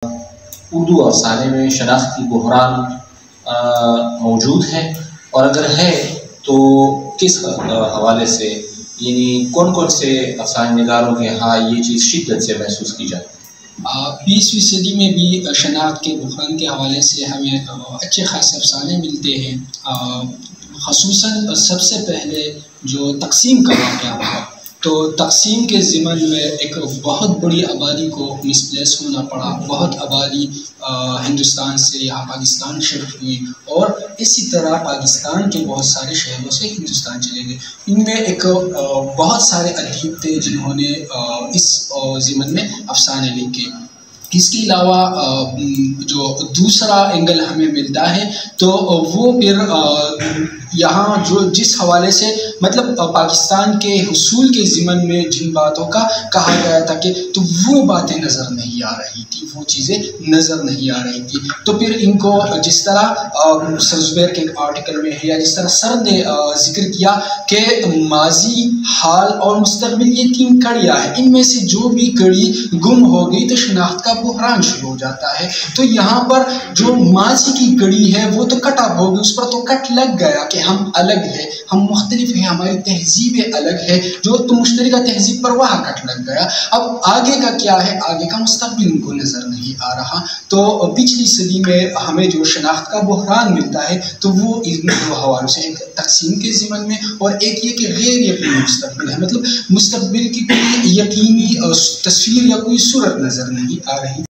اردو افسانے میں شناختی بحران موجود ہے، اور اگر ہے تو کس حوالے سے، یعنی کون کون سے افسانے نگاروں کے ہاں یہ چیز شدت سے محسوس کی جاتی ہے؟ 20ویں صدی میں بھی شناخت کے بحران کے حوالے سے ہمیں اچھے خاصے افسانے ملتے ہیں، خصوصاً سب سے پہلے جو تقسیم کا واقعہ ہوا تو تقسیم کے ضمن میں ایک بہت بڑی آبادی کو مسپلیس ہونا پڑا، بہت آبادی ہندوستان سے یہاں پاکستان شفٹ ہوئی، اور اسی طرح پاکستان کے بہت سارے شہروں سے ہندوستان چلے گئے۔ ان میں ایک بہت سارے ادیب تھے جنہوں نے اس ضمن میں افسانے لکھے۔ اس کے علاوہ جو دوسرا اینگل ہمیں ملتا ہے تو وہ پھر یہاں جو جس حوالے سے مطلب پاکستان کے حصول کے ضمن میں جن باتوں کا کہا گیا تھا کہ تو وہ باتیں نظر نہیں آ رہی تھی، وہ چیزیں نظر نہیں آ رہی تھی، تو پھر ان کو جس طرح زبیر کے آرٹیکل میں ہے یا جس طرح سر نے ذکر کیا کہ ماضی، حال اور مستقبل یہ 3 کڑیاں ہیں، ان میں سے جو بھی کڑی گم ہو گئی تو شناخت کا بحران شروع ہو جاتا ہے۔ تو یہاں پر جو ماضی کی کڑی ہے وہ تو کٹ اپ ہو گئی، اس پر تو کٹ لگ گیا کہ ہم الگ ہیں، ہم مختلف ہیں، ہماری تہذیبیں الگ ہے، جو تو مشترکہ تہذیب پر وہاں کٹ لگ گیا۔ اب آگے کا کیا ہے، آگے کا مستقبل ان کو نظر نہیں آ رہا۔ تو پچھلی صدی میں ہمیں جو شناخت کا بحران ملتا ہے تو وہ ان دو حوالوں سے، ایک تقسیم کے ضمن میں اور ایک یہ کہ غیر یقینی مستقبل ہے، مطلب مستقبل کی کوئی یقینی تصویر یا کوئی صورت نظر نہیں آ رہی۔